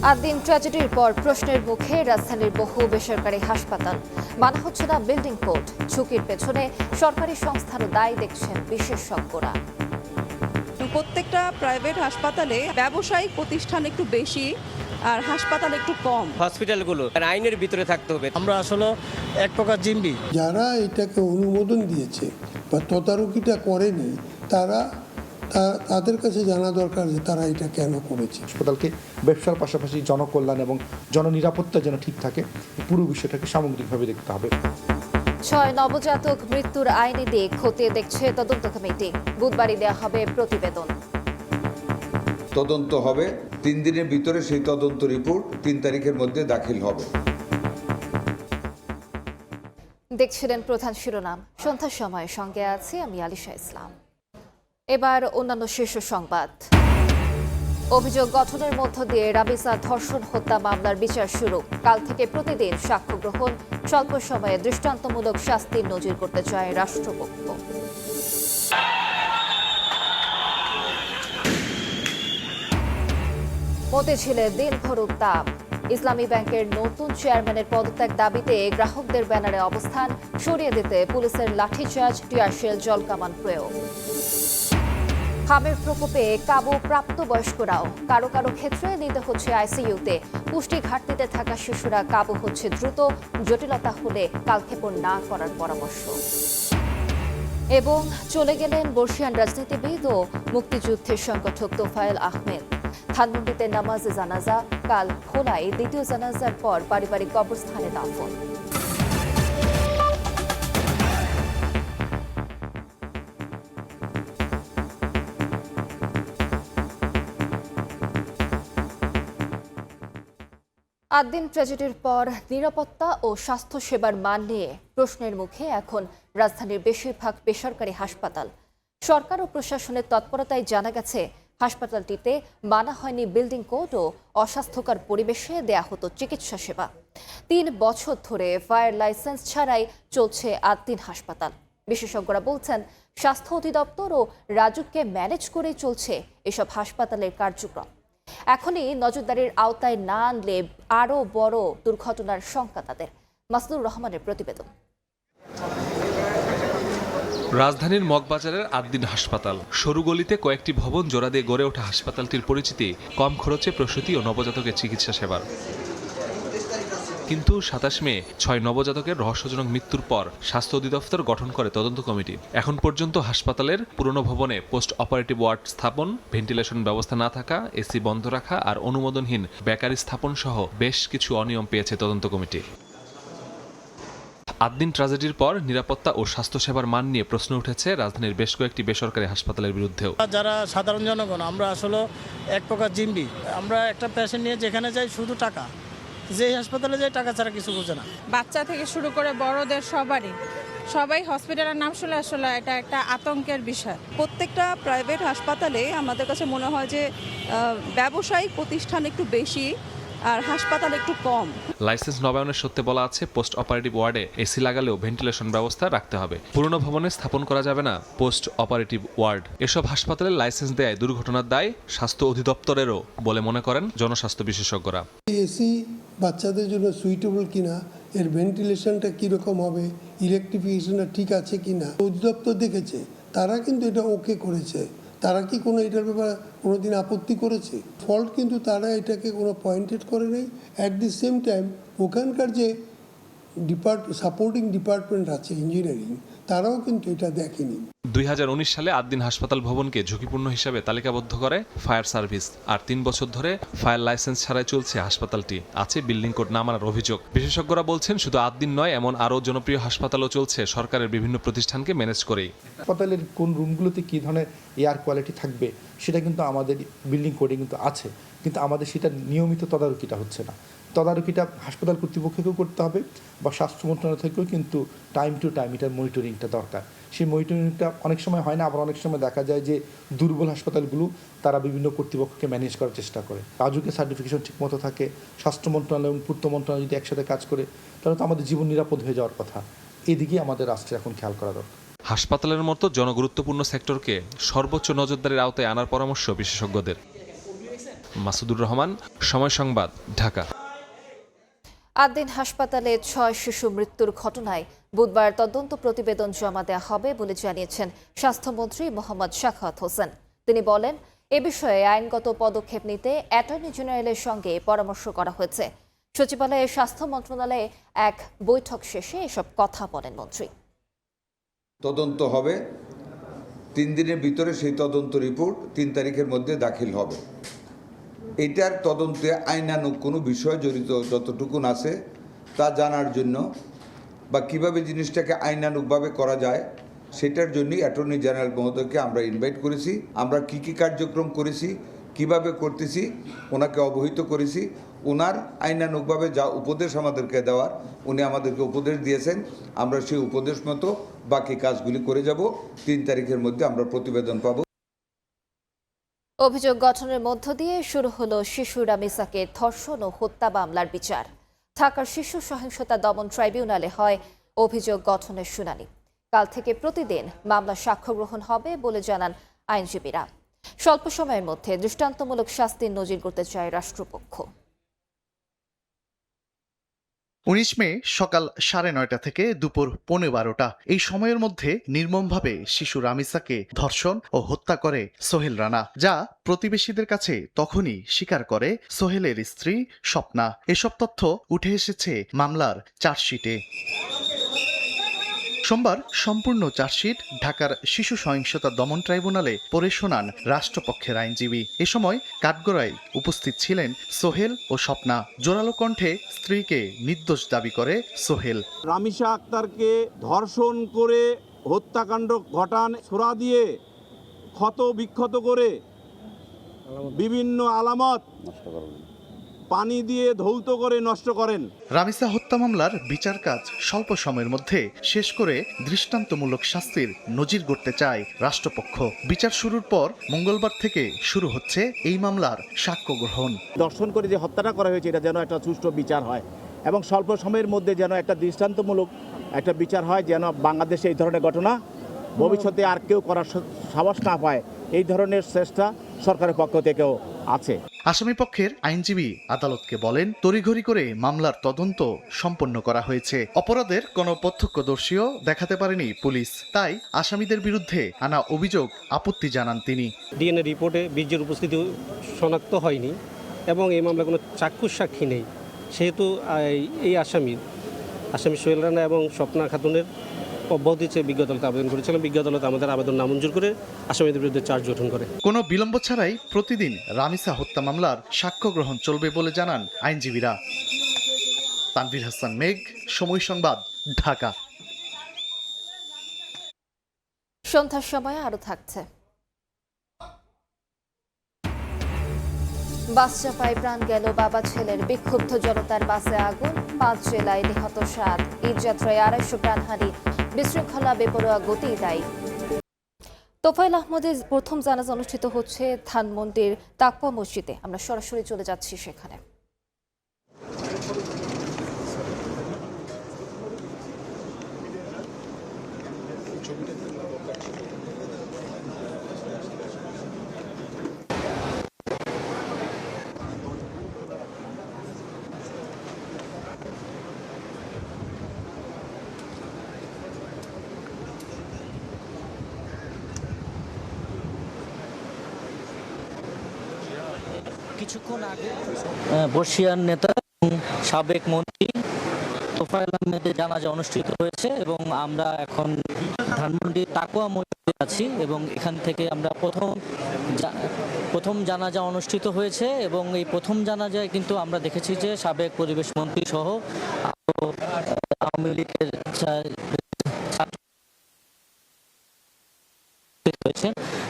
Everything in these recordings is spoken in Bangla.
আদিন ট্র্যাজেডির পর প্রশ্নের মুখে রাজধানীর বহু বেসরকারি হাসপাতাল। মানা হচ্ছে না বিল্ডিং কোড। ঝুঁকির পেছনে সরকারি সংস্থারও দায় দেখছেন বিশেষজ্ঞরা। প্রত্যেকটা প্রাইভেট হাসপাতালে ব্যবসায়িক প্রতিষ্ঠান একটু বেশি আর হাসপাতাল একটু কম। হসপিটালগুলো আইনের ভিতরে থাকতে হবে। আমরা আসলে এক প্রকার জিম্বি। যারা এটাকে অনুমোদন দিয়েছে বা তদারকিটা করেনি তাদের কাছে জানা দরকার যে তারা এটা কেন করেছে। হাসপাতালকে ব্যবসার পাশাপাশি জনকল্যাণ এবং জননিরাপত্তা যেন ঠিক থাকে, পুরো বিষয়টাকে সামগ্রিকভাবে দেখতে হবে। 6 নবজাতক মৃত্যুর আইনি দিক খতিয়ে দেখছে তদন্ত কমিটি। বুধবারই দেওয়া হবে প্রতিবেদন। তদন্ত হবে 3 দিনের ভিতরে, সেই তদন্ত রিপোর্ট 3 তারিখের মধ্যে দাখিল হবে। দেখছিলেন প্রধান শিরোনাম। সন্ধ্যার সময় সঙ্গে আছি আমি আলিশা ইসলাম। এবার অন্যান্য শীর্ষ সংবাদ। অভিযোগ গঠনের মধ্য দিয়ে রাবিসা ধর্ষণ হত্যা মামলার বিচার শুরু। কাল থেকে প্রতিদিন সাক্ষ্য গ্রহণ, স্বল্প সময়ে দৃষ্টান্তমূলক শাস্তির নজির করতে চায় রাষ্ট্রপক্ষ। মতিঝিলে দিনভর উত্তাপ। ইসলামী ব্যাংকের নতুন চেয়ারম্যানের পদত্যাগ দাবিতে গ্রাহকদের ব্যানারে অবস্থান, সরিয়ে দিতে পুলিশের লাঠিচার্জ, টিয়ারশেল, জলকামান প্রয়োগ। হামের প্রকোপে কাবু প্রাপ্তবয়স্করাও। কারো কারো ক্ষেত্রে নিতে হচ্ছে আইসিইউতে। পুষ্টি ঘাটতিতে থাকা শিশুরা কাবু হচ্ছে দ্রুত, জটিলতা হলে কালক্ষেপণ না করার পরামর্শ। এবং চলে গেলেন বর্ষিয়ান রাজনীতিবিদ ও মুক্তিযুদ্ধের সংগঠক তোফায়েল আহমেদ। ধানমন্ডিতে নামাজে জানাজা, কাল ভোলায় দ্বিতীয় জানাজার পর পারিবারিক কবরস্থানে দাফন। আদিন ট্র্যাজেডির পর নিরাপত্তা ও স্বাস্থ্যসেবার মান নিয়ে প্রশ্নের মুখে এখন রাজধানীর বেশিরভাগ বেসরকারি হাসপাতাল। সরকার ও প্রশাসনের তৎপরতায় জানা গেছে হাসপাতালটিতে মানা হয়নি বিল্ডিং কোড ও অস্বাস্থ্যকর পরিবেশে দেয়া হতো চিকিৎসা সেবা। 3 বছর ধরে ফায়ার লাইসেন্স ছাড়াই চলছে আদিন হাসপাতাল। বিশেষজ্ঞরা বলছেন স্বাস্থ্য অধিদপ্তর ও রাজুককে ম্যানেজ করেই চলছে এসব হাসপাতালের কার্যক্রম। এখনই নজরদারির আওতায় না আনলে আরও বড় দুর্ঘটনার শঙ্কা তাদের। মাসুদুর রহমানের প্রতিবেদন। রাজধানীর মগবাজারের আদিন হাসপাতাল। সরু গলিতে কয়েকটি ভবন জোড়া দিয়ে গড়ে ওঠা হাসপাতালটির পরিচিতি কম খরচে প্রসূতি ও নবজাতকের চিকিৎসা সেবার। কিন্তু 27 মে 6 নবজাতকের রহস্যজনক মৃত্যুর পর স্বাস্থ্য অধিদপ্তর গঠন করে তদন্ত কমিটি। এখন পর্যন্ত হাসপাতালের পুরনো ভবনে পোস্ট অপারেটিভ ওয়ার্ড স্থাপন, ভেন্টিলেশন ব্যবস্থা না থাকা, এসি বন্ধ রাখা আর অনুমোদনহীন বেকারি স্থাপন সহ বেশ কিছু অনিয়ম পেয়েছে তদন্ত কমিটি। আদিন ট্র্যাজেডির পর নিরাপত্তা ও স্বাস্থ্যসেবার মান নিয়ে প্রশ্ন উঠেছে রাজধানীর বেশ কয়েকটি বেসরকারি হাসপাতালের বিরুদ্ধেও। যারা সাধারণ জনগণ, আমরা আসলে এক প্রকার জিম্বি। আমরা একটা পেশেন্ট নিয়ে যেখানে যাই শুধু টাকা, যে হাসপাতালে যাই টাকা ছাড়া কিছু বোঝে না। বাচ্চা থেকে শুরু করে বড়দের সবাই হসপিটালের নাম শুনে আসলে এটা একটা আতঙ্কের বিষয়। প্রত্যেকটা প্রাইভেট হাসপাতালে আমাদের কাছে মনে হয় যে ব্যবসায়িক প্রতিষ্ঠান একটু বেশি আর হাসপাতাল একটু কম। লাইসেন্স নবায়নের সত্যে বলা আছে পোস্ট অপারেটিভ ওয়ার্ডে এসি লাগালেও ভেন্টিলেশন ব্যবস্থা রাখতে হবে। পুরনো ভবনে স্থাপন করা যাবে না পোস্ট অপারেটিভ ওয়ার্ড। এসব হাসপাতালে লাইসেন্স দেয় দুর্ঘটনার দায় স্বাস্থ্য অধিদপ্তরেরও বলে মনে করেন জনস্বাস্থ্য বিশেষজ্ঞরা। এসি বাচ্চাদের জন্য সুইটেবল কিনা, এর ভেন্টিলেশনটা কীরকম হবে, ইলেকট্রিফিকেশনটা ঠিক আছে কিনা অধিদপ্তর দেখেছে। তারা কিন্তু এটা ওকে করেছে। তারা কি কোনো এটার ব্যাপারে কোনোদিন আপত্তি করেছে? ফল্ট কিন্তু তারা এটাকে কোনো পয়েন্টেড করে নেই। অ্যাট দি সেম টাইম ওখানকার যে সাপোর্টিং ডিপার্টমেন্ট আছে ইঞ্জিনিয়ারিং, তারাও কিন্তু এটা দেখেনি। 2019 সালে আদিন হাসপাতাল ভবনকে ঝুঁকিপূর্ণ হিসাবে তালিকাবদ্ধ করে ফায়ার সার্ভিস। আর 3 বছর ধরে ফায়ার লাইসেন্স ছাড়াই চলছে হাসপাতালটি। আছে বিল্ডিং কোড না মানার অভিযোগ। বিশেষজ্ঞরা বলছেন শুধু আদিন নয়, এমন আরও জনপ্রিয় হাসপাতালও চলছে সরকারের বিভিন্ন প্রতিষ্ঠানকে ম্যানেজ করেই। হাসপাতালের কোন রুমগুলোতে কী ধরনের এয়ার কোয়ালিটি থাকবে সেটা কিন্তু আমাদের বিল্ডিং কোডে কিন্তু আছে, কিন্তু আমাদের সেটা নিয়মিত তদারকিটা হচ্ছে না। তদারকিটা হাসপাতাল কর্তৃপক্ষকেও করতে হবে বা স্বাস্থ্য মন্ত্রণালয় থেকেও কিন্তু টাইম টু টাইম এটার মনিটরিংটা দরকার। সেই মনিটরিংটা অনেক সময় হয় না, আবার অনেক সময় দেখা যায় যে দুর্বল হাসপাতালগুলো তারা বিভিন্ন কর্তৃপক্ষকে ম্যানেজ করার চেষ্টা করে। রাজুকের সার্টিফিকেশন ঠিকমতো থাকে, স্বাস্থ্য মন্ত্রণালয় এবং পূর্ত মন্ত্রণালয় যদি একসাথে কাজ করে তাহলে তো আমাদের জীবন নিরাপদ হয়ে যাওয়ার কথা। এদিকে আমাদের রাষ্ট্রে এখন খেয়াল করা দরকার। হাসপাতালের মতো জনগুরুত্বপূর্ণ সেক্টরকে সর্বোচ্চ নজরদারির আওতায় আনার পরামর্শ বিশেষজ্ঞদের। মাসুদুর রহমান, সময় সংবাদ, ঢাকা। আদ্দিন হাসপাতালে 6 শিশু মৃত্যুর ঘটনায় বুধবার তদন্ত প্রতিবেদন জমা দেওয়া হবে বলে জানিয়েছেন স্বাস্থ্যমন্ত্রী মোহাম্মদ সাখাওয়াত হোসেন। তিনি বলেন, এ বিষয়ে আইনগত পদক্ষেপ নিতে অ্যাটর্নি জেনারেলের সঙ্গে পরামর্শ করা হয়েছে। সচিবালয়ে স্বাস্থ্য মন্ত্রণালয়ে এক বৈঠক শেষে এসব কথা বলেন মন্ত্রী। তদন্ত হবে, 3 দিনের ভিতরে সেই তদন্ত রিপোর্ট 3 তারিখের মধ্যে দাখিল হবে। এটার তদন্তে আইনানুগ কোনো বিষয় জড়িত যতটুকুন আছে তা জানার জন্য বা কিভাবে জিনিসটাকে আইনানুগভাবে করা যায় সেটার জন্যই অ্যাটর্নি জেনারেল মহোদয়কে আমরা ইনভাইট করেছি। আমরা কি কি কার্যক্রম করেছি, কিভাবে করতেছি ওনাকে অবহিত করেছি। ওনার আইনানুগভাবে যা উপদেশ আমাদেরকে দেওয়ার উনি আমাদেরকে উপদেশ দিয়েছেন। আমরা সেই উপদেশ মতো বাকি কাজগুলি করে যাব। 3 তারিখের মধ্যে আমরা প্রতিবেদন পাব। অভিযোগ গঠনের মধ্য দিয়ে শুরু হলো শিশু রামিসাকে ধর্ষণ ও হত্যা মামলার বিচার। ঢাকার শিশু সহিংসতা দমন ট্রাইব্যুনালে হয় অভিযোগ গঠনের শুনানি। কাল থেকে প্রতিদিন মামলার সাক্ষ্য গ্রহণ হবে বলে জানান আইনজীবীরা। স্বল্প সময়ের মধ্যে দৃষ্টান্তমূলক শাস্তির নজির করতে চায় রাষ্ট্রপক্ষ। 19 মে সকাল 9:30 থেকে দুপুর 12:15 এই সময়ের মধ্যে নির্মমভাবে শিশু রামিসাকে ধর্ষণ ও হত্যা করে সোহেল রানা, যা প্রতিবেশীদের কাছে তখনই স্বীকার করে সোহেলের স্ত্রী স্বপ্না। এসব তথ্য উঠে এসেছে মামলার চার্জশিটে। সোমবার সম্পূর্ণ চার্জশিট ঢাকার শিশু সহিংসতা দমন ট্রাইব্যুনালে পড়ে শোনান রাষ্ট্রপক্ষের আইনজীবী। এ সময় কাঠগড়ায় উপস্থিত ছিলেন সোহেল ও স্বপ্না। জোরালো কণ্ঠে স্ত্রীকে নির্দোষ দাবি করে সোহেল। রামিসা আক্তারকে ধর্ষণ করে হত্যাকাণ্ড ঘটান, ছোরা দিয়ে ক্ষত বিক্ষত করে বিভিন্ন আলামত পানি দিয়ে ধৌত করে নষ্ট করেন। রামিসা হত্যা মামলার বিচার কাজ স্বল্প সময়ের মধ্যে শেষ করে দৃষ্টান্তমূলক শাস্তির নজির গড়তে চায় রাষ্ট্রপক্ষ। বিচার শুরুর পর মঙ্গলবার থেকে শুরু হচ্ছে এই মামলার সাক্ষ্য গ্রহণ। দর্শন করে যে হত্যাটা করা হয়েছে এটা যেন একটা সুষ্ঠু বিচার হয় এবং স্বল্প সময়ের মধ্যে যেন একটা দৃষ্টান্তমূলক একটা বিচার হয়, যেন বাংলাদেশে এই ধরনের ঘটনা ভবিষ্যতে আর কেউ করার সাহস না পায়। এই ধরনের চেষ্টা সরকারের পক্ষ থেকেও আছে। আসামি পক্ষের আইনজীবী আদালতকে বলেন, তড়িঘড়ি করে মামলার তদন্ত সম্পন্ন করা হয়েছে। অপরাধের কোনো প্রত্যক্ষদর্শীও দেখাতে পারেনি পুলিশ, তাই আসামিদের বিরুদ্ধে আনা অভিযোগ আপত্তি জানান তিনি। ডিএনএ রিপোর্টে বীর্যের উপস্থিতি শনাক্ত হয়নি এবং এই মামলায় কোনো চাক্ষুষ সাক্ষী নেই, সেহেতু এই আসামি সোহেল রানা এবং স্বপ্না খাতুনের অব্যাহতি চেয়ে বিজ্ঞ আদালতে আবেদন করেছিলাম। বিজ্ঞ আদালত আমাদের আবেদন নামঞ্জুর করে আসামিদের বিরুদ্ধে চার্জ গঠন করে। কোনো বিলম্ব ছাড়াই প্রতিদিন রামিসা হত্যা মামলার সাক্ষ্য গ্রহণ চলবে বলে জানান আইনজীবীরা। তানভীর হাসান মেঘ, সময় সংবাদ, ঢাকা। সন্ধ্যার সময় আরো থাকছে। বাস চাপায় প্রাণ গেল বাবা ছেলের, বিক্ষুব্ধ জনতার বাসে আগুন, 5 জেলায় নিহত 7। ঈদযাত্রায় 250 প্রাণহানি, বিশৃঙ্খলা বেপরোয়া গতি দায়ী। তোফায়েল আহমদের প্রথম জানাজা অনুষ্ঠিত হচ্ছে ধানমন্ডির তাকওয়া মসজিদে। আমরা সরাসরি চলে যাচ্ছি সেখানে। কিছুক্ষণ আগে বর্ষিয়ান নেতা সাবেক মন্ত্রী তোফায়েল আহমেদের জানাজা অনুষ্ঠিত হয়েছে এবং আমরা এখন ধানমন্ডি তাকওয়া মসজিদে আছি এবং এখান থেকে আমরা প্রথম জানাজা অনুষ্ঠিত হয়েছে এবং এই প্রথম জানাজায় কিন্তু আমরা দেখেছি যে সাবেক পরিবেশ মন্ত্রী সহ আওয়ামী লীগের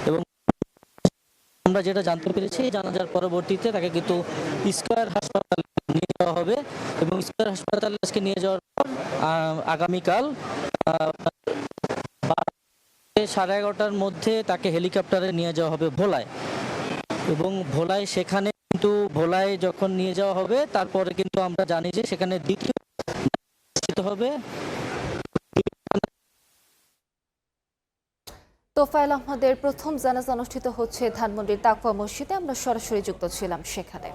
এবং আমরা যেটা জানতে পেরেছি জানাজার পরবর্তীতে তাকে কিন্তু স্কয়ার হাসপাতালে নিয়ে যাওয়া হবে এবং স্কয়ার হাসপাতালে আজকে নিয়ে যাওয়ার পর আগামীকাল 11:30টার মধ্যে তাকে হেলিকপ্টারে নিয়ে যাওয়া হবে ভোলায় এবং ভোলায় সেখানে কিন্তু ভোলায় যখন নিয়ে যাওয়া হবে তারপরে কিন্তু আমরা জানি যে সেখানে দ্বিতীয় হবে। তোফায়েল আহমদের প্রথম জানাজা অনুষ্ঠিত হচ্ছে ধানমন্ডির তাকওয়া মসজিদে। আমরা সরাসরি যুক্ত ছিলাম সেখানে।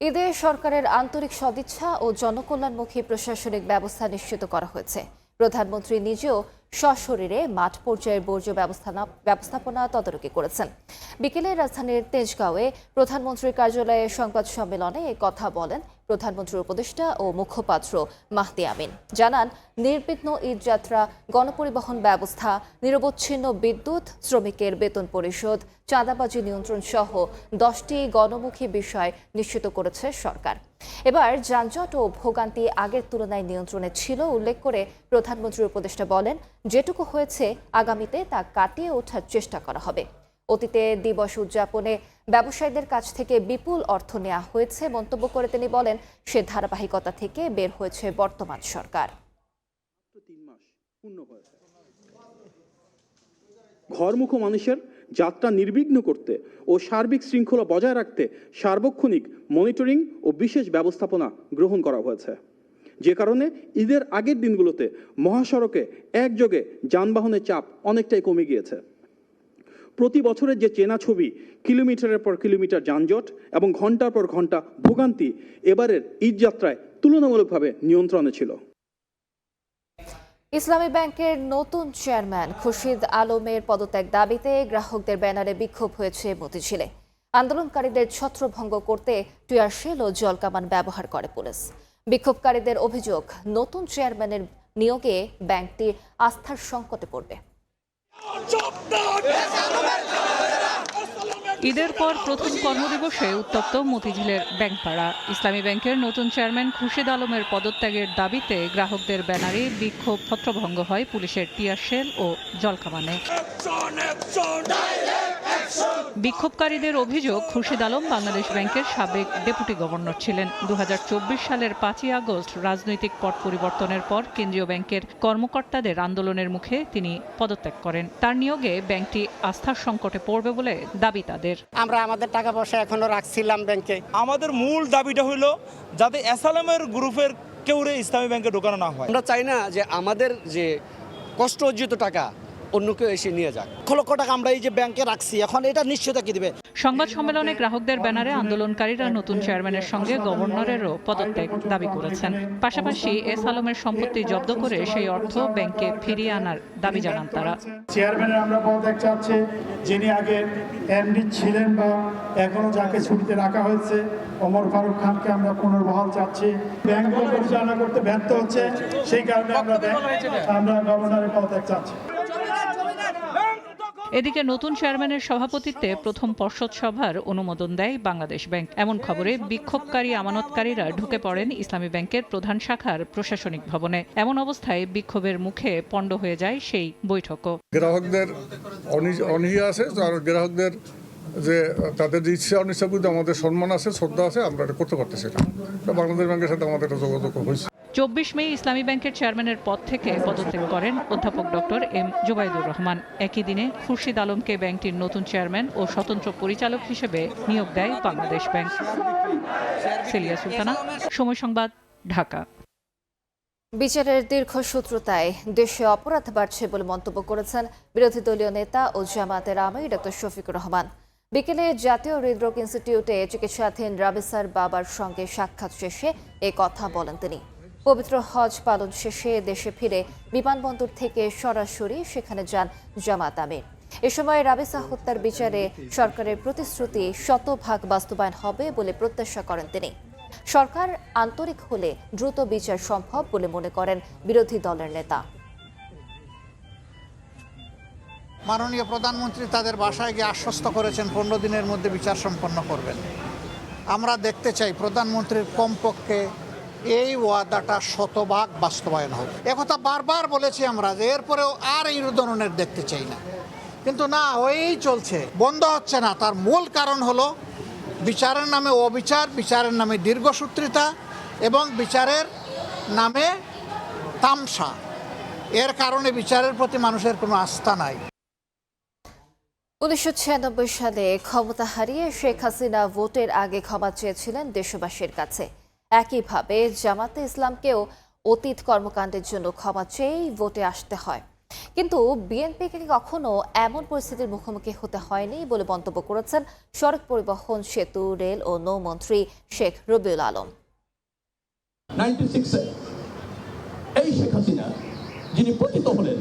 ঈদে সরকারের আন্তরিক সদিচ্ছা ও জনকল্যাণমুখী প্রশাসনিক ব্যবস্থা নিশ্চিত করা হয়েছে। প্রধানমন্ত্রী নিজেও সশরীরে মাঠ পর্যায়ের বর্জ্য ব্যবস্থাপনা তদারকি করেছেন। বিকেলে রাজধানীর তেজগাঁওয়ে প্রধানমন্ত্রীর কার্যালয়ে সংবাদ সম্মেলনে এ কথা বলেন প্রধানমন্ত্রীর উপদেষ্টা ও মুখপাত্র মাহদি আমিন। জানান, নির্বিঘ্ন ঈদযাত্রা, গণপরিবহন ব্যবস্থা, নিরবচ্ছিন্ন বিদ্যুৎ, শ্রমিকের বেতন পরিশোধ, চাঁদাবাজি নিয়ন্ত্রণ সহ 10টি গণমুখী বিষয় নিশ্চিত করেছে সরকার। এবার যানজট ও ভোগান্তি আগের তুলনায় নিয়ন্ত্রণে ছিল উল্লেখ করে প্রধানমন্ত্রীর উপদেষ্টা বলেন, যেটুকু হয়েছে আগামীতে তা কাটিয়ে ওঠার চেষ্টা করা হবে। অতীতে দিবস উদযাপনে ব্যবসায়ীদের কাছ থেকে বিপুল অর্থ নেওয়া হয়েছে মন্তব্য করে তিনি বলেন, সে ধারাবাহিকতা থেকে বের হয়েছে বর্তমান সরকার। ঘরমুখো মানুষের যাত্রা নির্বিঘ্ন করতে ও সার্বিক শৃঙ্খলা বজায় রাখতে সার্বক্ষণিক মনিটরিং ও বিশেষ ব্যবস্থাপনা গ্রহণ করা হয়েছে, যে কারণে ঈদের আগের দিনগুলোতে মহাসড়কে একযোগে যানবাহনের চাপ অনেকটাই কমে গিয়েছে। প্রতি বছরের যে চেনা ছবি, কিলোমিটারের পর কিলোমিটার যানজট এবং ঘন্টার পর ঘন্টা ভোগান্তি, এবারের ঈদযাত্রায় তুলনামূলকভাবে নিয়ন্ত্রণে ছিল। ইসলামী ব্যাংকের নতুন চেয়ারম্যান খুরশিদ আলমের পদত্যাগ দাবিতে গ্রাহকদের ব্যানারে বিক্ষোভ হয়েছে মতিঝিলে। আন্দোলনকারীদের ছত্রভঙ্গ করতে টিয়ার শেল ও জলকামান ব্যবহার করে পুলিশ। বিক্ষোভকারীদের অভিযোগ, নতুন চেয়ারম্যানের নিয়োগে ব্যাংকটি আস্থার সংকটে পড়বে। ঈদের পর প্রথম কর্মদিবসে উত্তপ্ত মতিঝিলের ব্যাংকপাড়া। ইসলামী ব্যাংকের নতুন চেয়ারম্যান খুরশিদ আলমের পদত্যাগের দাবিতে গ্রাহকদের ব্যানারে বিক্ষোভ ছত্রভঙ্গ হয় পুলিশের টিয়ার শেল ও জলকামানে। বিক্ষোভকারীদের অভিযোগ, খুরশিদ আলম বাংলাদেশ ব্যাংকের সাবেক ডেপুটি গভর্নর ছিলেন। 2024 সালের 5ই আগস্ট রাজনৈতিক পট পরিবর্তনের পর কেন্দ্রীয় ব্যাংকের কর্মকর্তাদের আন্দোলনের মুখে তিনি পদত্যাগ করেন। তার নিয়োগে ব্যাংকটি আস্থার সংকটে পড়বে বলে দাবি তাদের। আমরা আমাদের টাকা পয়সা এখনো রাখছিলাম ব্যাংকে। আমাদের মূল দাবিটা হলো যাতে এসএলএমের গ্রুপের কেউ ইসলামী ব্যাংকে ঢোকানো না হয়। আমরা চাই না যে আমাদের যে কষ্ট অর্জিত টাকা অন্য কেউ এসে নিয়ে যাক। লক্ষ টাকা আমরা এই যে ব্যাংকে রাখছি, এখন এটা নিশ্চয়তা কি দিবে। সংবাদ সম্মেলনে গ্রাহকদের ব্যানারে আন্দোলনকারীরা নতুন চেয়ারম্যানের সঙ্গে গভর্নরেরও পদত্যাগ দাবি করেছেন। পাশাপাশি এস আলমের সম্পত্তি জব্দ করে সেই অর্থ ব্যাংকে ফিরিয়ে আনার দাবি জানান তারা। চেয়ারম্যানের আমরা পদত্যাগ চাচ্ছি, যিনি আগে এমডি ছিলেন বা এখনো যাকে ছুটিতে রাখা হয়েছে, ওমর ফারুক খানকে আমরা পুনর্বহাল চাচ্ছি। ব্যাংক পরিচালনা করতে ব্যর্থ হচ্ছে, সেই কারণে আমরা গভর্নরের পদত্যাগ চাচ্ছি। এদিকে নতুন চেয়ারম্যানের সভাপতিত্বে প্রথম পর্ষদ সভার অনুমোদন দেয় বাংলাদেশ ব্যাংক। এমন খবরে বিক্ষোভকারী আমানতকারীরা ঢুকে পড়েন ইসলামী ব্যাংকের প্রধান শাখার প্রশাসনিক ভবনে। এমন অবস্থায় বিক্ষোভের মুখে পণ্ড হয়ে যায় সেই বৈঠকও। গ্রাহকদের অনীহা আছে, আর গ্রাহকদের যে তাদের ইচ্ছা অনিচ্ছা বুঝতে আমাদের সম্মান আছে, শ্রদ্ধা আছে, আমরা এটা করতে পারতেছি না। বাংলাদেশ ব্যাংকের সাথে আমাদের একটা যোগাযোগ হয়েছে। 24 মে ইসলামী ব্যাংকের চেয়ারম্যানের পদ থেকে পদত্যাগ করেন অধ্যাপক ডক্টর এম জুবাইদুর রহমান। একই দিনে খুরশিদ আলমকে ব্যাংকটির নতুন চেয়ারম্যান ও স্বতন্ত্র পরিচালক হিসেবে নিয়োগ দেয় বাংলাদেশ ব্যাংক। সেলিয়া সুলতানা, সময় সংবাদ, ঢাকা। বিচারের দীর্ঘসূত্রতায় দেশে অপরাধ বাড়ছে বলে মন্তব্য করেছেন বিরোধী দলীয় নেতা ও জামায়াতের আমির ডক্টর শফিকুর রহমান। বিকেলে জাতীয় হৃদরোগ ইনস্টিটিউটে চিকিৎসাধীন রাবিসার বাবার সঙ্গে সাক্ষাৎ শেষে এ কথা বলেন তিনি। পবিত্র হজ পালন শেষে দেশে ফিরে বিমানবন্দর থেকে সরাসরি সেখানে যান জামাত আমির। এ সময় রাবিসা হত্যার বিচারে সরকারের প্রতিশ্রুতি শতভাগ বাস্তবায়ন হবে বলে প্রত্যাশা করেন তিনি। সরকার আন্তরিক হলে দ্রুত বিচার সম্ভব বলে মনে করেন বিরোধী দলের নেতা। মাননীয় প্রধানমন্ত্রী তাদের বাসায় গিয়ে আশ্বস্ত করেছেন 15 দিনের মধ্যে বিচার সম্পন্ন করবেন। আমরা দেখতে চাই প্রধানমন্ত্রীর কমপক্ষে এই ওয়াদাটা শতভাগ বাস্তবায়ন হবে। একথা বারবার বলেছি আমরা যে এরপরেও আর এই ধরনের দেখতে চাই না, কিন্তু না, ওই চলছে, বন্ধ হচ্ছে না। তার মূল কারণ হলো বিচারের নামে অবিচার, বিচারের নামে দীর্ঘসূত্রিতা এবং বিচারের নামে তামসা। এর কারণে বিচারের প্রতি মানুষের কোনো আস্থা নাই। 1996 সালে ক্ষমতা হারিয়ে শেখ হাসিনা ভোটের আগে ক্ষমা চেয়েছিলেন দেশবাসীর কাছে। একইভাবে জামাতে ইসলামকেও অতীত কর্মকাণ্ডের জন্য ক্ষমা চেয়েই ভোটে আসতে হয়। কিন্তু বিএনপিকে কখনো এমন পরিস্থিতির মুখোমুখি হতে হয়নি বলে মন্তব্য করেছেন সড়ক পরিবহন, সেতু, রেল ও নৌমন্ত্রী শেখ রবিউল আলম। 96 এই শেখ হাসিনা যিনি পতিত হলেন,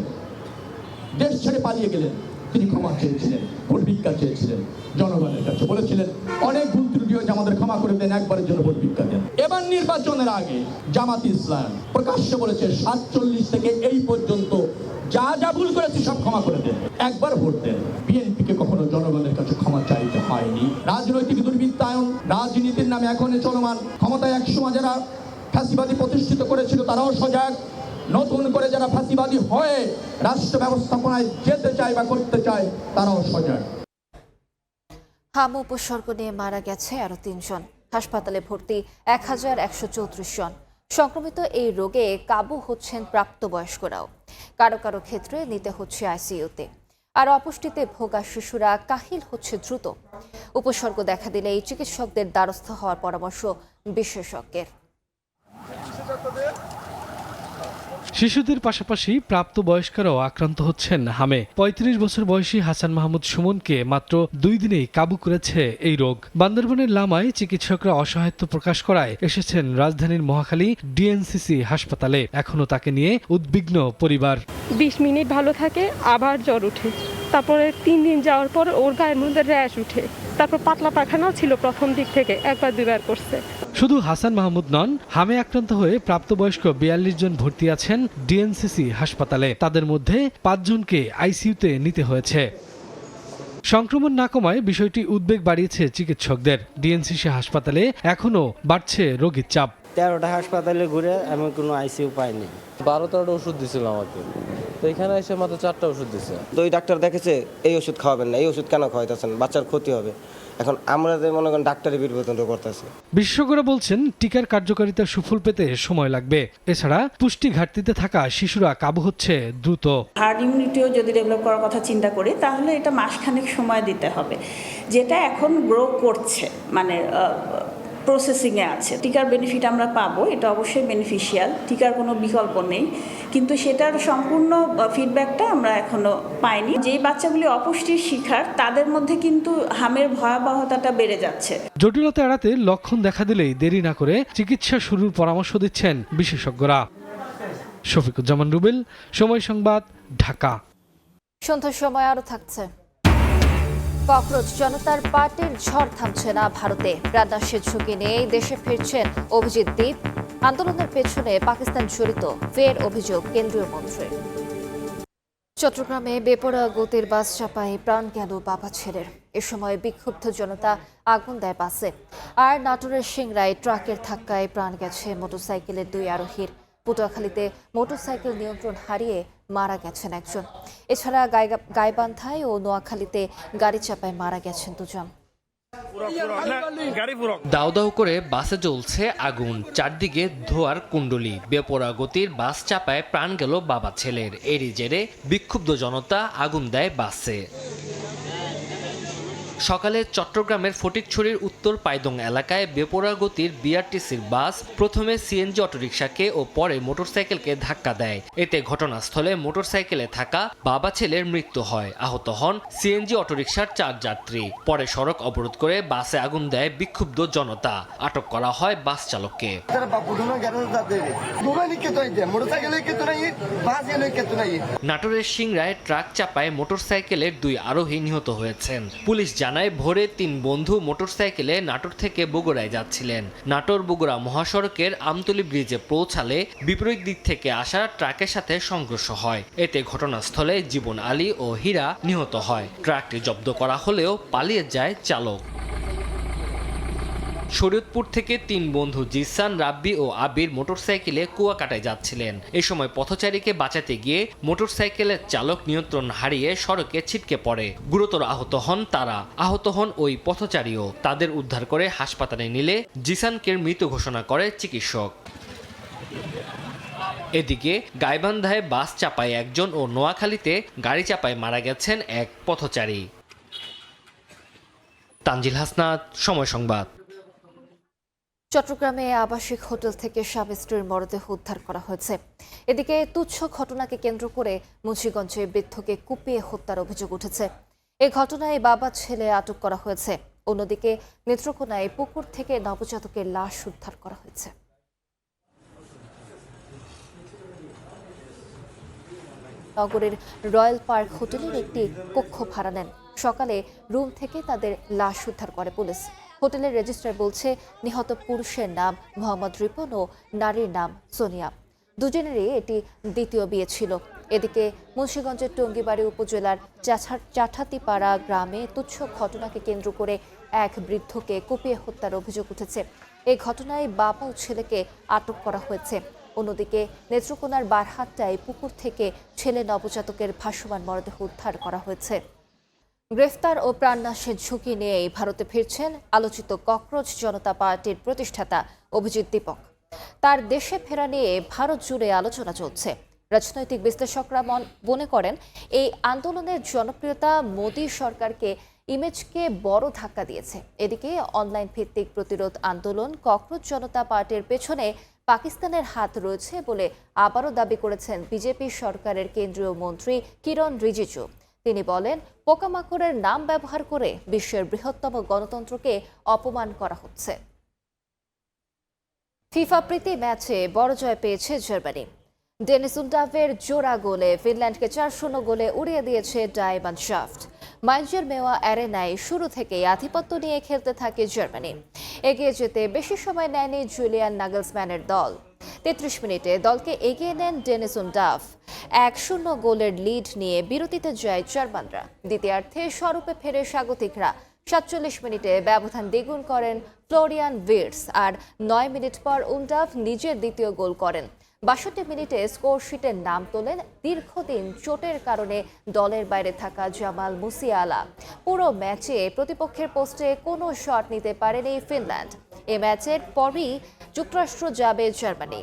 দেশ ছেড়ে পালিয়ে গেলেন, তিনি ক্ষমা চেয়েছিলেন, ভোট ভিক্ষা চেয়েছিলেন, জনগণের কাছে বলেছিলেন অনেক ভুল ত্রুটি হয়েছে, আমাদের ক্ষমা করে দেন, একবারের জন্য ভোট ভিক্ষা দেন। এবার নির্বাচনের আগে জামাত ইসলাম প্রকাশ্যে বলেছে 47 থেকে এই পর্যন্ত যা যা ভুল করেছে সব ক্ষমা করে দেন, একবার ভোট দেন। বিএনপিকে কখনো জনগণের কাছে ক্ষমা চাইতে হয়নি। রাজনৈতিক দুর্বৃত্তায়ন, রাজনীতির নামে এখন চলমান, ক্ষমতায় একসময় যারা ফাঁসিবাদী প্রতিষ্ঠিত করেছিল তারাও সজাগ, নতুন করে যারা ফাঁসিবাদী হয়ে রাষ্ট্র ব্যবস্থাপনায় যেতে চায় বা করতে চায় তারাও সজাগ। হাম উপসর্গ নিয়ে মারা গেছে আরো 3 জন। হাসপাতালে ভর্তি 1134 জন। সংক্রমিত এই রোগে কাবু হচ্ছেন প্রাপ্তবয়স্করাও, কারো কারো ক্ষেত্রে নিতে হচ্ছে আইসিইউতে। আর অপুষ্টিতে ভোগা শিশুরা কাহিল হচ্ছে দ্রুত। উপসর্গ দেখা দিলেই চিকিৎসকদের দ্বারস্থ হওয়ার পরামর্শ বিশেষজ্ঞের। শিশুদের পাশাপাশি প্রাপ্তবয়স্করাও আক্রান্ত হচ্ছেন হামে। 35 বছর বয়সী হাসান মাহমুদ সুমনকে মাত্র 2 দিনেই কাবু করেছে এই রোগ। বান্দরবানের লামায় চিকিৎসকরা অসহায়ত্ব প্রকাশ করায় এসেছেন রাজধানীর মহাখালী ডিএনসিসি হাসপাতালে। এখনো তাকে নিয়ে উদ্বিগ্ন পরিবার। 20 মিনিট ভালো থাকে, আবার জ্বর উঠে, তারপরে 3 দিন যাওয়ার পর ওর গায়ের মধ্যে র্যাশ উঠে, তারপর পাতলা পায়খানাও ছিল, প্রথম দিক থেকে 1-2 করছে। শুধু হাসান মাহমুদ নন, হামে আক্রান্ত হয়ে প্রাপ্তবয়স্ক 42 জন ভর্তি আছেন ডিএনসিসি হাসপাতালে। তাদের মধ্যে 5 জনকে আইসিইউতে নিতে হয়েছে। সংক্রমণ না কমায় বিষয়টি উদ্বেগ বাড়িয়েছে চিকিৎসকদের। ডিএনসিসি হাসপাতালে এখনো বাড়ছে রোগীর চাপ। 13টা হাসপাতালে ঘুরে আমি কোনো আইসিইউ পাইনি। 12-13টা ওষুধ দিছিল আমাকে, তো এখানে এসে মাত্র 4টা ওষুধ দিছে। তো ওই ডাক্তার দেখেছে এই ওষুধ খাওয়াবেন না, এই ওষুধ কেন খাওয়াইতেছেন, বাচ্চার ক্ষতি হবে। এখন আমরা যে মনে করেন ডাক্তারের বিবর্তন করতেছে। বিশেষজ্ঞরা বলছেন টিকার কার্যকারিতা সুফল পেতে সময় লাগবে। এছাড়া পুষ্টি ঘাটতিতে থাকা শিশুরা কাবু হচ্ছে দ্রুত। হার্ড ইমিউনিটিও যদি ডেভেলপ করার কথা চিন্তা করি তাহলে এটা মাসখানেক সময় দিতে হবে, যেটা এখন গ্রো করছে, মানে প্রসেসিংয়ে আছে। টিকার বেনিফিট আমরা পাবো, এটা অবশ্যই বেনিফিশিয়াল, টিকার কোনো বিকল্প নেই, কিন্তু সেটার সম্পূর্ণ ফিডব্যাকটা আমরা এখনো পাইনি। যেই বাচ্চাগুলি অপুষ্টির শিকার তাদের মধ্যে কিন্তু হামের ভয়াবহতাটা বেড়ে যাচ্ছে। জটিলতা এড়াতে লক্ষণ দেখা দিলেই দেরি না করে চিকিৎসা শুরুর পরামর্শ দিচ্ছেন বিশেষজ্ঞরা। শফিকুজ্জামান রুবেল, সময় সংবাদ, ঢাকা। সন্ধ্যার সময় আরো থাকছে। ককরোচ জনতার পার্টির ঝড় থামছে না ভারতে। প্রাণনাশের ঝুঁকি নিয়ে দেশে ফিরছেন অভিজিৎ দীপ। আন্দোলনের পেছনে পাকিস্তান জড়িত, ফের অভিযোগ কেন্দ্রীয় মন্ত্রীর। চট্টগ্রামে বেপরোয়া গতির বাস চাপায় প্রাণ গেল বাবা ছেলের। এ সময় বিক্ষুব্ধ জনতা আগুন দেয় বাসে। আর নাটোরের সিংড়ায় ট্রাকের ধাক্কায় প্রাণ গেছে মোটরসাইকেলের 2 আরোহীর। পটুয়াখালীতে মোটরসাইকেল নিয়ন্ত্রণ হারিয়ে মারা গেছেন একজন। এছাড়া গাইবান্ধায় ও নোয়াখালীতে গাড়ি চাপায় মারা গেছেন 2 জন। দাউ দাউ করে বাসে জ্বলছে আগুন, চারদিকে ধোঁয়ার কুণ্ডলী। বেপরোয়া গতির বাস চাপায় প্রাণ গেল বাবা ছেলের। এরই জেরে বিক্ষুব্ধ জনতা আগুন দেয় বাসে। সকালে চট্টগ্রামের ফটিকছড়ির উত্তর পাইদং এলাকায় বেপরোয়া গতির বিআরটিসির বাস প্রথমে সিএনজি অটোরিকশাকে ও পরে মোটরসাইকেলকে ধাক্কা দেয়। এতে ঘটনাস্থলে মোটরসাইকেলে থাকা বাবা ছেলের মৃত্যু হয়। আহত হন সিএনজি অটোরিকশার 4 যাত্রী। পরে সড়ক অবরোধ করে বাসে আগুন দেয় বিক্ষুব্ধ জনতা। আটক করা হয় বাস চালককে। নাটোরের সিংড়ায় ট্রাক চাপায় মোটরসাইকেলের 2 আরোহী নিহত হয়েছেন। পুলিশ জানায় ভোরে 3 বন্ধু মোটরসাইকেলে নাটোর থেকে বগুড়ায় যাচ্ছিলেন। নাটোর বগুড়া মহাসড়কের আমতলী ব্রিজে পৌঁছালে বিপরীত দিক থেকে আসা ট্রাকের সাথে সংঘর্ষ হয়। এতে ঘটনাস্থলে জীবন আলী ও হীরা নিহত হয়। ট্রাকটি জব্দ করা হলেও পালিয়ে যায় চালক। শরীয়তপুর থেকে 3 বন্ধু জিসান, রাব্বি ও আবির মোটরসাইকেলে কুয়াকাটায় যাচ্ছিলেন। এই সময় পথচারীকে বাঁচাতে গিয়ে মোটরসাইকেলের চালক নিয়ন্ত্রণ হারিয়ে সড়কে ছিটকে পড়ে। গুরুতর আহত হন তারা। আহত হন ওই পথচারীও। তাদের উদ্ধার করে হাসপাতালে নিলে জিসানকে মৃত ঘোষণা করে চিকিৎসক। এদিকে গাইবান্ধায় বাস চাপায় 1 জন ও নোয়াখালীতে গাড়ি চাপায় মারা গেছেন 1 পথচারী। তানজিল হাসনাত, সময় সংবাদ। চট্টগ্রামে আবাসিক হোটেল থেকে স্বামী স্ত্রীর মরদেহ উদ্ধার করা হয়েছে। এদিকে তুচ্ছ ঘটনাকে কেন্দ্র করে মুন্সিগঞ্জে বৃদ্ধকে কুপিয়ে হত্যার অভিযোগ উঠেছে। এ ঘটনায় বাবা ছেলে আটক করা হয়েছে। অন্যদিকে নেত্রকোনায় পুকুর থেকে নবজাতকের লাশ উদ্ধার করা হয়েছে। নগরের রয়্যাল পার্ক হোটেলের একটি কক্ষ ভাড়া নেন। সকালে রুম থেকে তাদের লাশ উদ্ধার করে পুলিশ। হোটেলের রেজিস্ট্রার বলছে, নিহত পুরুষের নাম মোহাম্মদ রিপন ও নারীর নাম সোনিয়া। দুজনেরই এটি দ্বিতীয় বিয়ে ছিল। এদিকে মুন্সিগঞ্জের টঙ্গিবাড়ি উপজেলার চাঠাতিপাড়া গ্রামে তুচ্ছ ঘটনাকে কেন্দ্র করে এক বৃদ্ধকে কুপিয়ে হত্যার অভিযোগ উঠেছে। এই ঘটনায় বাবা ও ছেলেকে আটক করা হয়েছে। অন্যদিকে নেত্রকোনার বারহাট্টায় পুকুর থেকে ছেলে নবজাতকের ভাসমান মরদেহ উদ্ধার করা হয়েছে। গ্রেফতার ও প্রাণনাশের ঝুঁকি নিয়েই ভারতে ফিরছেন আলোচিত ককরোচ জনতা পার্টির প্রতিষ্ঠাতা অভিজিৎ দীপক। তার দেশে ফেরা নিয়ে ভারত জুড়ে আলোচনা চলছে। রাজনৈতিক বিশ্লেষকরা মনে করেন, এই আন্দোলনের জনপ্রিয়তা মোদী সরকারকে ইমেজকে বড় ধাক্কা দিয়েছে। এদিকে অনলাইন ভিত্তিক প্রতিরোধ আন্দোলন ককরোচ জনতা পার্টির পেছনে পাকিস্তানের হাত রয়েছে বলে আবারও দাবি করেছেন বিজেপি সরকারের কেন্দ্রীয় মন্ত্রী কিরণ রিজিজু। তিনি বলেন, পোকামাকড়ের নাম ব্যবহার করে বিশ্বের বৃহত্তম গণতন্ত্রকে অপমান করা হচ্ছে। ফিফা প্রীতি ম্যাচে বড় জয় পেয়েছে জার্মানি। ডেনিস উন্ডাভের জোড়া গোলে ফিনল্যান্ডকে 4-0 গোলে উড়িয়ে দিয়েছে ডাই মানশাফট। মাইনজের মেওয়া অ্যারেনায় শুরু থেকেই আধিপত্য নিয়ে খেলতে থাকে জার্মানি। এগিয়ে যেতে বেশি সময় নেয়নি জুলিয়ান নাগেলসম্যানের দল। 33 মিনিটে দলকে এগিয়ে নেন ডেনিস উন্ডাভ। 1-0 গোলের লিড নিয়ে বিরতিতে যায় জার্মানরা। দ্বিতীয়ার্ধে স্বরূপে ফেরে স্বাগতিকরা। 47 মিনিটে ব্যবধান দ্বিগুণ করেন ফ্লোরিয়ান ভির্টস, আর 9 মিনিট পর উন্ডাভ নিজের দ্বিতীয় গোল করেন। 62 মিনিটে স্কোরশিটের নাম তোলেন দীর্ঘদিন চোটের কারণে দলের বাইরে থাকা জামাল মুসিয়ালা। পুরো ম্যাচে প্রতিপক্ষের পোস্টে কোনো শট নিতে পারেনি ফিনল্যান্ড। এ ম্যাচের পরই যুক্তরাষ্ট্র যাবে জার্মানি।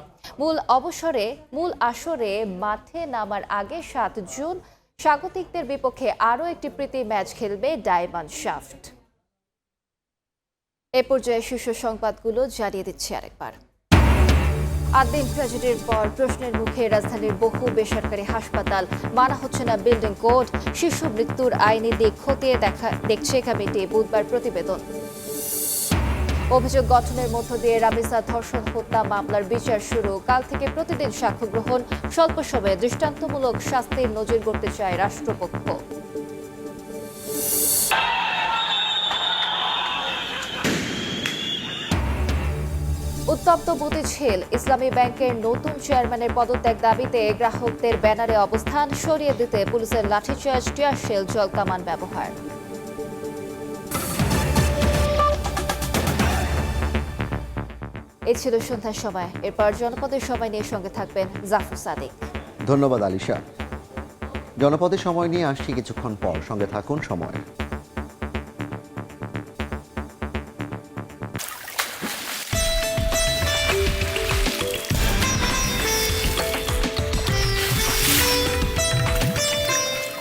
মূল আসরে মাঠে নামার আগে 7 জুন স্বাগতিকদের বিপক্ষে আরও একটি প্রীতি ম্যাচ খেলবে ডাই মানশাফট। এ পর্যায়ে শীর্ষ সংবাদগুলো জানিয়ে দিচ্ছি আরেকবার। 8 দিন ট্র্যাজেডির পর প্রশ্নের মুখে রাজধানীর বহু বেসরকারি হাসপাতাল। মানা হচ্ছে না বিল্ডিং কোড। শিশু মৃত্যুর আইনি দিক খতিয়ে দেখছে কমিটি। বুধবার প্রতিবেদন। অভিযোগ গঠনের মধ্য দিয়ে রামিসা ধর্ষণ হত্যা মামলার বিচার শুরু। কাল থেকে প্রতিদিন সাক্ষ্য গ্রহণ। স্বল্প সময়ে দৃষ্টান্তমূলক শাস্তির নজির গড়তে চায় রাষ্ট্রপক্ষ। উত্তপ্ত বুদ্ধিজীল ইসলামী ব্যাংকের নতুন চেয়ারম্যানের পদত্যাগ দাবিতে গ্রাহকদের ব্যানারে অবস্থান। সরিয়ে দিতে পুলিশের লাঠিচার্জ, টিয়ারশেল, জলকামান ব্যবহার। এই ছিল সন্ধ্যার সময়। এরপর জনপদের সময় নিয়ে সঙ্গে থাকবেন জাফর সাদিক। ধন্যবাদ আলিশা। জনপদের সময় নিয়ে আসছি কিছুক্ষণ পর, সঙ্গে থাকুন সময়।